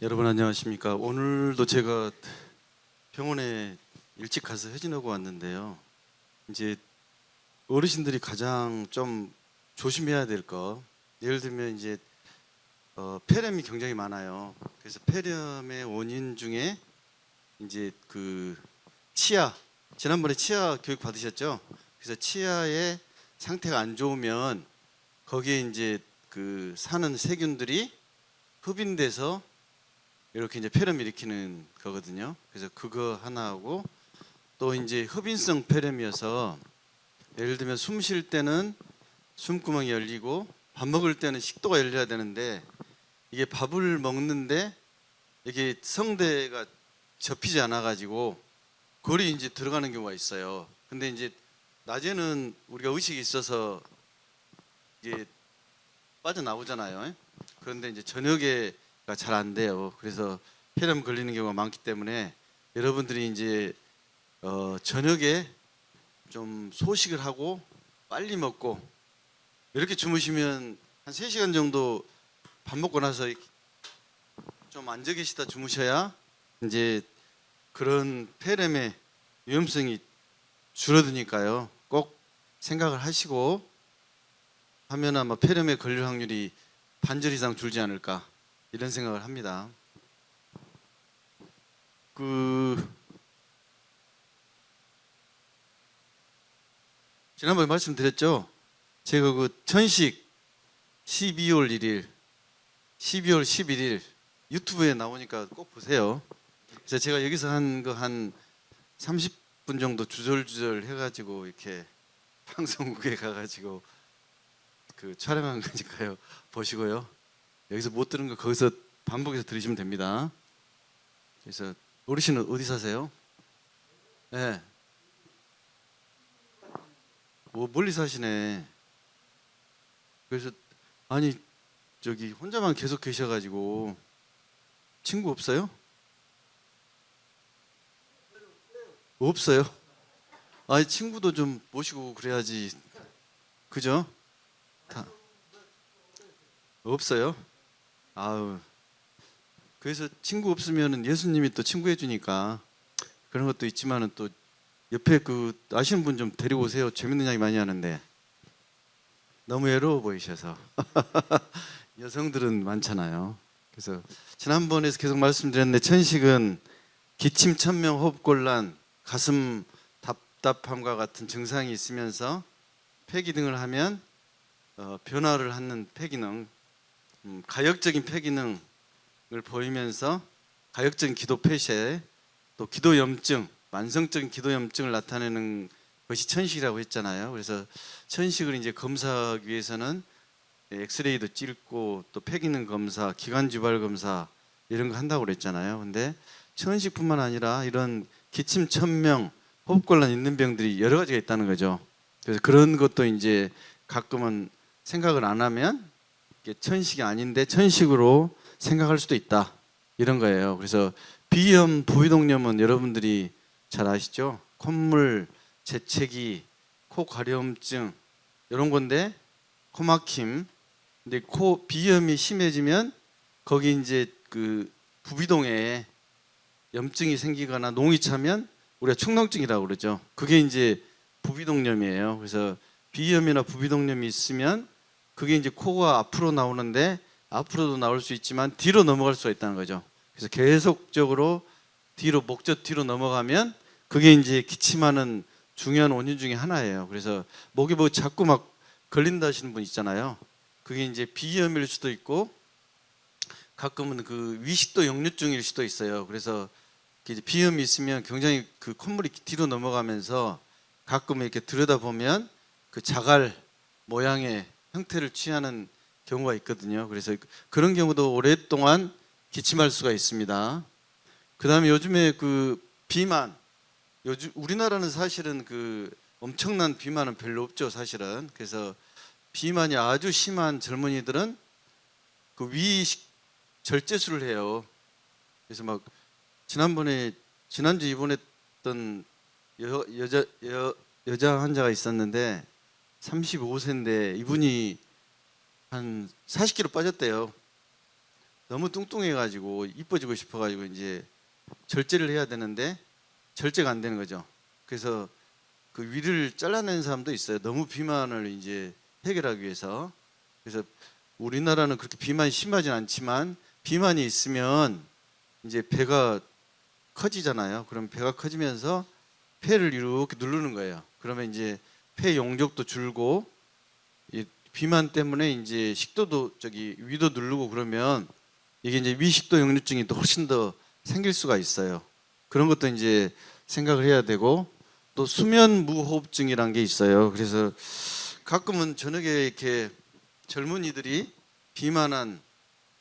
여러분 안녕하십니까. 오늘도 제가 병원에 일찍 가서 회진하고 왔는데요. 이제 어르신들이 가장 좀 조심해야 될 거, 예를 들면 이제 폐렴이 굉장히 많아요. 그래서 폐렴의 원인 중에 이제 그 치아, 지난번에 치아 교육 받으셨죠? 그래서 치아의 상태가 안 좋으면 거기에 이제 그 사는 세균들이 흡인돼서 이렇게 이제 폐렴 일으키는 거거든요. 그래서 그거 하나 하고, 또 이제 흡인성 폐렴이어서 예를 들면 숨 쉴 때는 숨구멍이 열리고 밥 먹을 때는 식도가 열려야 되는데, 이게 밥을 먹는데 이게 성대가 접히지 않아 가지고 거리 이제 들어가는 경우가 있어요. 근데 이제 낮에는 우리가 의식이 있어서 이게 빠져나오잖아요. 그런데 이제 저녁에가 잘 안 돼요. 그래서 폐렴 걸리는 경우가 많기 때문에 여러분들이 이제 저녁에 좀 소식을 하고 빨리 먹고 이렇게 주무시면 한 3시간 정도 밥 먹고 나서 좀 앉아 계시다 주무셔야 이제 그런 폐렴의 위험성이 줄어드니까요. 꼭 생각을 하시고 하면 아마 폐렴에 걸릴 확률이 반절 이상 줄지 않을까, 이런 생각을 합니다. 지난번에 말씀드렸죠. 제가 그 천식 12월 1일, 12월 11일 유튜브에 나오니까 꼭 보세요. 그래서 제가 여기서 한 30분 정도 주절주절 해가지고 이렇게 방송국에 가가지고 그 촬영한 거니까요. 보시고요. 여기서 못 들은 거 거기서 반복해서 들으시면 됩니다. 그래서 어르신은 어디 사세요? 네. 뭐 멀리 사시네. 그래서 아니 저기 혼자만 계속 계셔가지고 친구 없어요? 없어요? 아니 친구도 좀 모시고 그래야지. 그죠? 다 없어요? 아우, 그래서 친구 없으면은 예수님이 또 친구 해주니까 그런 것도 있지만은 또 옆에 그 아시는 분 좀 데리고 오세요. 재밌는 이야기 많이 하는데. 너무 외로워 보이셔서. 여성들은 많잖아요. 그래서 지난번에서 계속 말씀드렸는데, 천식은 기침, 천명, 호흡곤란, 가슴 답답함과 같은 증상이 있으면서 폐기능을 하면 변화를 하는 폐기능, 가역적인 폐기능을 보이면서 가역적인 기도 폐쇄, 또 기도염증, 만성적인 기도염증을 나타내는 것이 천식이라고 했잖아요. 그래서 천식을 이제 검사하기 위해서는 엑스레이도 찍고 또 폐기능 검사, 기관지발 검사 이런 거 한다고 그랬잖아요. 근데 천식뿐만 아니라 이런 기침, 천명, 호흡곤란 있는 병들이 여러 가지가 있다는 거죠. 그래서 그런 것도 이제 가끔은 생각을 안 하면 이게 천식이 아닌데 천식으로 생각할 수도 있다, 이런 거예요. 그래서 비염, 부위동염은 여러분들이 잘 아시죠? 콧물, 재채기, 코 가려움증 이런 건데, 코 막힘. 근데 코 비염이 심해지면 거기 이제 그 부비동에 염증이 생기거나 농이 차면 우리가 축농증이라고 그러죠. 그게 이제 부비동염이에요. 그래서 비염이나 부비동염이 있으면 그게 이제 코가 앞으로 나오는데, 앞으로도 나올 수 있지만 뒤로 넘어갈 수가 있다는 거죠. 그래서 계속적으로 뒤로, 목젖 뒤로 넘어가면 그게 이제 기침하는 중요한 원인 중에 하나예요. 그래서 목이 뭐 자꾸 막 걸린다 하시는 분 있잖아요. 그게 이제 비염일 수도 있고 가끔은 그 위식도 역류증일 수도 있어요. 그래서 이제 비염이 있으면 굉장히 그 콧물이 뒤로 넘어가면서 가끔 이렇게 들여다보면 그 자갈 모양의 형태를 취하는 경우가 있거든요. 그래서 그런 경우도 오랫동안 기침할 수가 있습니다. 그 다음에 요즘에 그 비만, 요즘 우리나라는 사실은 그 엄청난 비만은 별로 없죠, 사실은. 그래서 비만이 아주 심한 젊은이들은 그 절제술을 해요. 그래서 막 지난주 입원했던 여자 환자가 있었는데 35세인데 이분이 한 40kg 빠졌대요. 너무 뚱뚱해가지고 이뻐지고 싶어가지고 이제 절제를 해야 되는데 절제가 안 되는 거죠. 그래서 그 위를 잘라내는 사람도 있어요. 너무 비만을 이제 해결하기 위해서. 그래서 우리나라는 그렇게 비만이 심하진 않지만 비만이 있으면 이제 배가 커지잖아요. 그럼 배가 커지면서 폐를 이렇게 누르는 거예요. 그러면 이제 폐 용적도 줄고 이 비만 때문에 이제 식도도 위도 누르고 그러면 이게 이제 위식도 역류증이 또 훨씬 더 생길 수가 있어요. 그런 것도 이제 생각을 해야 되고 또 수면 무호흡증이란 게 있어요. 그래서 가끔은 저녁에 이렇게 젊은이들이 비만한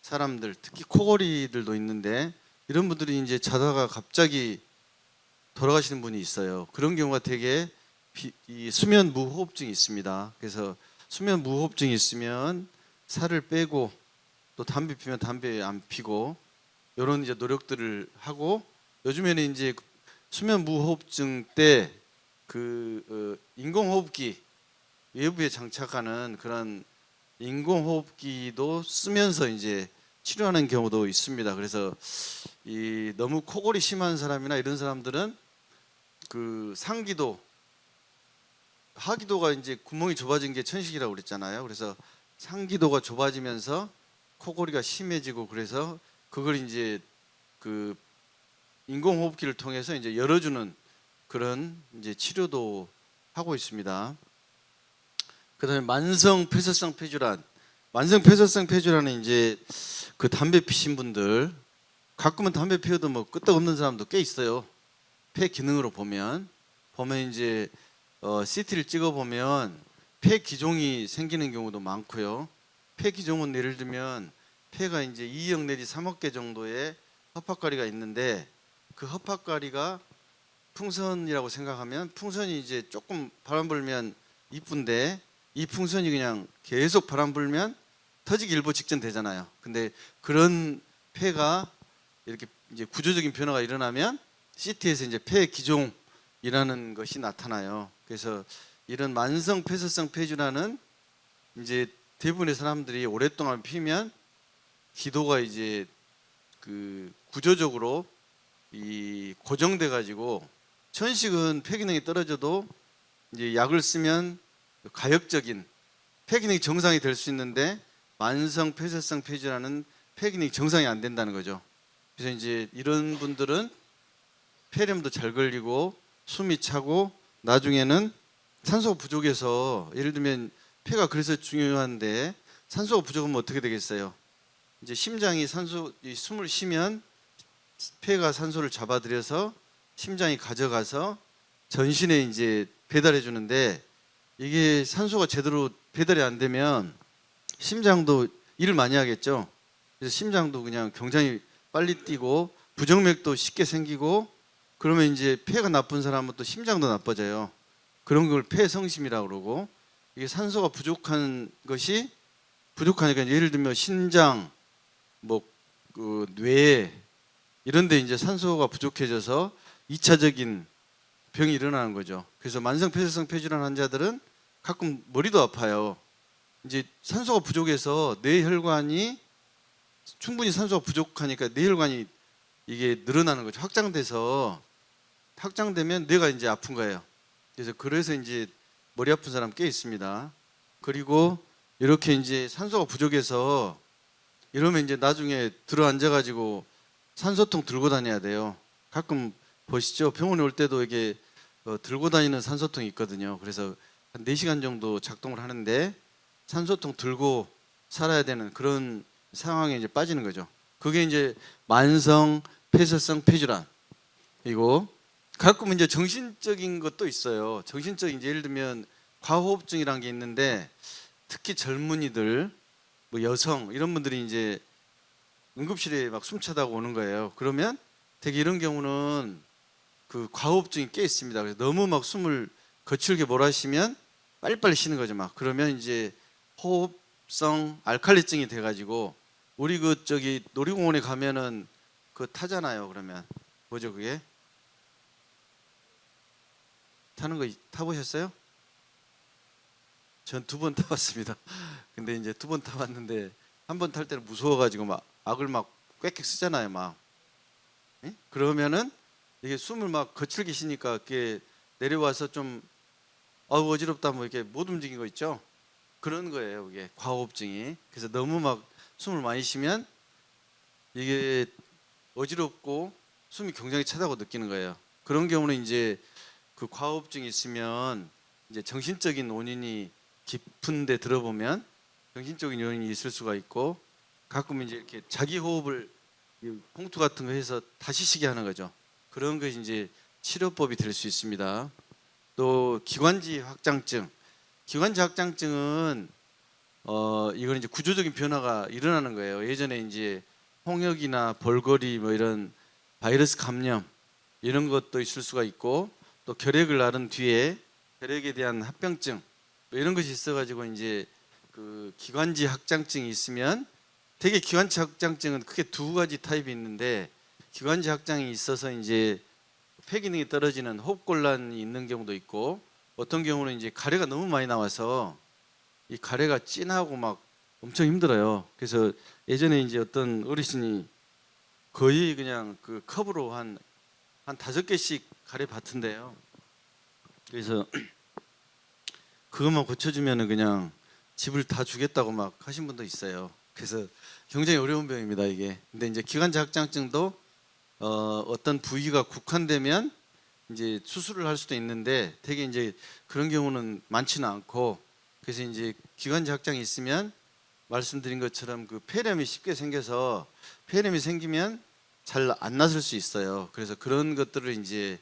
사람들, 특히 코골이들도 있는데 이런 분들이 이제 자다가 갑자기 돌아가시는 분이 있어요. 그런 경우가 되게 이 수면 무호흡증이 있습니다. 그래서 수면 무호흡증이 있으면 살을 빼고 또 담배 피면 담배 안 피고 이런 이제 노력들을 하고 요즘에는 이제 수면 무호흡증 때 그 인공호흡기 외부에 장착하는 그런 인공호흡기도 쓰면서 이제 치료하는 경우도 있습니다. 그래서 이 너무 코골이 심한 사람이나 이런 사람들은 그 상기도 하기도가 이제 구멍이 좁아진 게 천식이라고 그랬잖아요. 그래서 상기도가 좁아지면서 코골이가 심해지고 그래서 그걸 이제 그 인공호흡기를 통해서 이제 열어주는 그런 이제 치료도 하고 있습니다. 그다음에 만성 폐쇄성 폐질환. 만성 폐쇄성 폐질환은 이제 그 담배 피신 분들 가끔은 담배 피워도 뭐 끄떡없는 사람도 꽤 있어요. 폐 기능으로 보면 이제 CT를 찍어 보면 폐 기종이 생기는 경우도 많고요. 폐 기종은 예를 들면 폐가 이제 2억 내지 3억 개 정도의 허파가리가 있는데 그 허파가리가 풍선이라고 생각하면 풍선이 이제 조금 바람 불면 이쁜데 이 풍선이 그냥 계속 바람 불면 터지기 일보 직전 되잖아요. 근데 그런 폐가 이렇게 이제 구조적인 변화가 일어나면 CT에서 이제 폐 기종이라는 것이 나타나요. 그래서 이런 만성 폐쇄성 폐질환은 이제 대부분의 사람들이 오랫동안 피면 기도가 이제 그 구조적으로 이 고정돼 가지고 천식은 폐 기능이 떨어져도 이제 약을 쓰면 가역적인 폐 기능이 정상이 될 수 있는데 만성 폐쇄성 폐질환은 폐 기능이 정상이 안 된다는 거죠. 그래서 이제 이런 분들은 폐렴도 잘 걸리고 숨이 차고 나중에는 산소가 부족해서 예를 들면 폐가 그래서 중요한데 산소가 부족하면 어떻게 되겠어요? 이제 심장이 숨을 쉬면 폐가 산소를 잡아들여서 심장이 가져가서 전신에 이제 배달해 주는데 이게 산소가 제대로 배달이 안 되면 심장도 일을 많이 하겠죠. 그래서 심장도 그냥 굉장히 빨리 뛰고 부정맥도 쉽게 생기고 그러면 이제 폐가 나쁜 사람은 또 심장도 나빠져요. 그런 걸 폐성심이라고 그러고 이게 산소가 부족한 것이 부족하니까 예를 들면 신장, 그 뇌 이런 데 이제 산소가 부족해져서 2차적인 병이 일어나는 거죠. 그래서 만성 폐쇄성 폐질환 환자들은 가끔 머리도 아파요. 이제 산소가 부족해서 뇌혈관이 충분히 산소가 부족하니까 뇌혈관이 이게 늘어나는 거죠. 확장되면 뇌가 이제 아픈 거예요. 그래서 이제 머리 아픈 사람 꽤 있습니다. 그리고 이렇게 이제 산소가 부족해서 이러면 이제 나중에 들어 앉아가지고 산소통 들고 다녀야 돼요. 가끔 보시죠. 병원에 올 때도 이게 들고 다니는 산소통이 있거든요. 그래서 한 4시간 정도 작동을 하는데 산소통 들고 살아야 되는 그런 상황에 이제 빠지는 거죠. 그게 이제 만성 폐쇄성 폐질환이고 가끔 이제 정신적인 것도 있어요. 정신적인 이제 예를 들면 과호흡증이라는 게 있는데 특히 젊은이들, 뭐 여성 이런 분들이 이제 응급실에 막 숨차다고 오는 거예요. 그러면 되게 이런 경우는 그 과호흡증이 꽤 있습니다. 그래서 너무 막 숨을 거칠게 몰아쉬면 빨리빨리 쉬는 거죠. 막 그러면 이제 호흡성 알칼리증이 돼가지고 우리 놀이공원에 가면은 그 타잖아요. 그러면 뭐죠 그게? 타는 거 타보셨어요? 전 2번 타봤습니다. 근데 이제 2번 타봤는데 한 번 탈 때는 무서워가지고 막 악을 막 꽥꽥 쓰잖아요, 막. 예? 그러면은 이게 숨을 막 거칠게 쉬니까 그게 내려와서 좀 아우 어지럽다 뭐 이렇게 못 움직인 거 있죠. 그런 거예요, 이게 과호흡증이. 그래서 너무 막 숨을 많이 쉬면 이게 어지럽고 숨이 굉장히 차다고 느끼는 거예요. 그런 경우는 이제 그 과호흡증이 있으면 이제 정신적인 원인이 깊은데 들어보면 정신적인 요인이 있을 수가 있고 가끔 이제 이렇게 자기 호흡을 봉투 같은 거 해서 다시 쉬게 하는 거죠. 그런 것이 이제 치료법이 될 수 있습니다. 또 기관지 확장증. 기관지 확장증은 이건 이제 구조적인 변화가 일어나는 거예요. 예전에 이제 홍역이나 볼거리 뭐 이런 바이러스 감염 이런 것도 있을 수가 있고 또 결핵을 앓은 뒤에 결핵에 대한 합병증 뭐 이런 것이 있어가지고 이제 그 기관지 확장증이 있으면 되게 기관지 확장증은 크게 두 가지 타입이 있는데 기관지 확장이 있어서 이제 폐 기능이 떨어지는 호흡곤란이 있는 경우도 있고 어떤 경우는 이제 가래가 너무 많이 나와서 이 가래가 진하고 막 엄청 힘들어요. 그래서 예전에 이제 어떤 어르신이 거의 그냥 그 컵으로 한 5개씩 가래 밭은데요. 그래서 그것만 고쳐주면은 그냥 집을 다 주겠다고 막 하신 분도 있어요. 그래서 굉장히 어려운 병입니다, 이게. 근데 이제 기관지 확장증도 어떤 부위가 국한되면 이제 수술을 할 수도 있는데 되게 이제 그런 경우는 많지는 않고 그래서 이제 기관지 확장이 있으면 말씀드린 것처럼 그 폐렴이 쉽게 생겨서 폐렴이 생기면 잘 안 나설 수 있어요. 그래서 그런 것들을 이제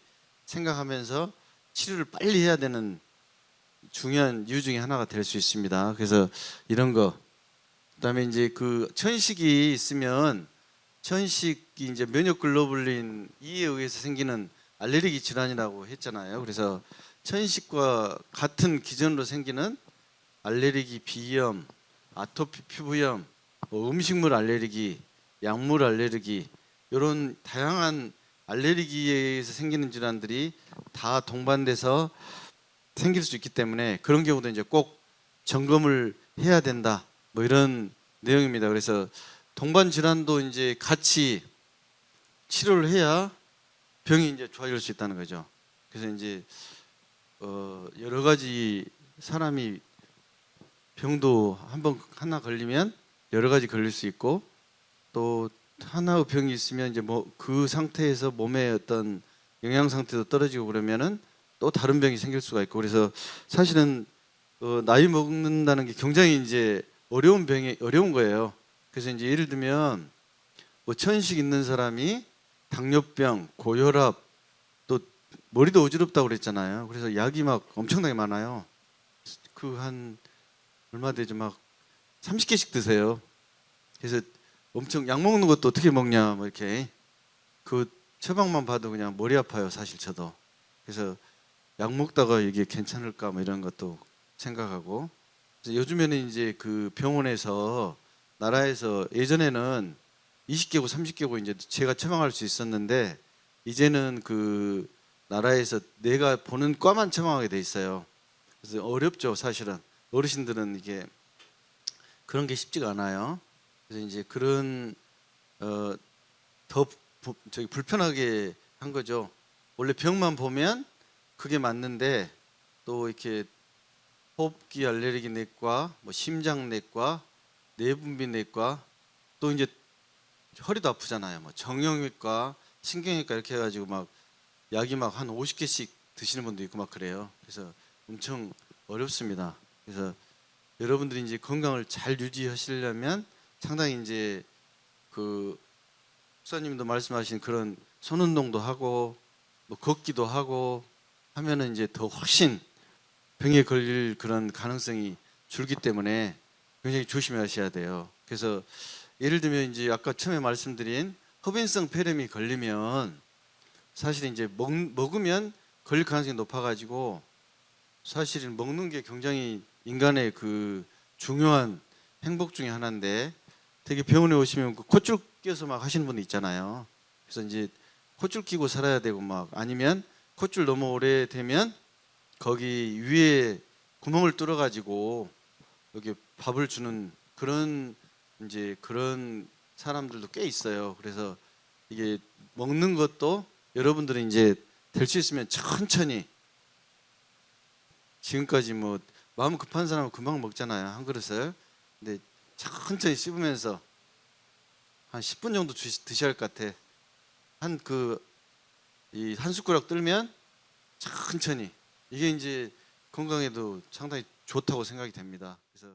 생각하면서 치료를 빨리 해야 되는 중요한 이유 중에 하나가 될 수 있습니다. 그래서 이런 거 그다음에 이제 그 천식이 있으면 천식이 이제 면역 글로불린 E에 의해서 생기는 알레르기 질환이라고 했잖아요. 그래서 천식과 같은 기전으로 생기는 알레르기, 비염, 아토피 피부염, 뭐 음식물 알레르기, 약물 알레르기 이런 다양한 알레르기에 의해서 생기는 질환들이 다 동반돼서 생길 수 있기 때문에 그런 경우도 이제 꼭 점검을 해야 된다. 뭐 이런 내용입니다. 그래서 동반 질환도 이제 같이 치료를 해야 병이 이제 좋아질 수 있다는 거죠. 그래서 이제 여러 가지 사람이 병도 한번 하나 걸리면 여러 가지 걸릴 수 있고 또 하나의 병이 있으면 이제 뭐 그 상태에서 몸의 어떤 영양 상태도 떨어지고 그러면은 또 다른 병이 생길 수가 있고 그래서 사실은 나이 먹는다는 게 굉장히 이제 어려운 거예요. 그래서 이제 예를 들면 뭐 천식 있는 사람이 당뇨병, 고혈압 또 머리도 어지럽다고 그랬잖아요. 그래서 약이 막 엄청나게 많아요. 그 한 얼마 되죠? 막 30개씩 드세요. 그래서 엄청 약 먹는 것도 어떻게 먹냐 뭐 이렇게 그 처방만 봐도 그냥 머리 아파요, 사실 저도. 그래서 약 먹다가 이게 괜찮을까 뭐 이런 것도 생각하고 그래서 요즘에는 이제 그 병원에서 나라에서 예전에는 20개고 30개고 이제 제가 처방할 수 있었는데 이제는 그 나라에서 내가 보는 과만 처방하게 돼 있어요. 그래서 어렵죠, 사실은. 어르신들은 이게 그런 게 쉽지가 않아요. 그래서 이제 그런 더 저기 불편하게 한 거죠. 원래 병만 보면 그게 맞는데 또 이렇게 호흡기 알레르기 내과, 뭐 심장내과, 내분비내과 또 이제 허리도 아프잖아요. 뭐 정형외과, 신경외과 이렇게 해가지고 막 약이 막 한 50개씩 드시는 분도 있고 막 그래요. 그래서 엄청 어렵습니다. 그래서 여러분들이 이제 건강을 잘 유지하시려면 상당히 이제 그 목사님도 말씀하신 그런 손 운동도 하고 뭐 걷기도 하고 하면은 이제 더 훨씬 병에 걸릴 그런 가능성이 줄기 때문에 굉장히 조심하셔야 돼요. 그래서 예를 들면 이제 아까 처음에 말씀드린 허변성 폐렴이 걸리면 사실 이제 먹으면 걸릴 가능성이 높아가지고 사실은 먹는 게 굉장히 인간의 그 중요한 행복 중에 하나인데 되게 병원에 오시면 그 콧줄 껴서 막 하시는 분 있잖아요. 그래서 이제 콧줄 끼고 살아야 되고 막 아니면 콧줄 너무 오래 되면 거기 위에 구멍을 뚫어 가지고 여기 밥을 주는 그런 이제 그런 사람들도 꽤 있어요. 그래서 이게 먹는 것도 여러분들은 이제 될 수 있으면 천천히, 지금까지 뭐 마음 급한 사람은 금방 먹잖아요, 한 그릇을. 근데 천천히 씹으면서 한 10분 정도 드셔야 할 것 같아. 한 숟가락 들면 천천히, 이게 이제 건강에도 상당히 좋다고 생각이 됩니다. 그래서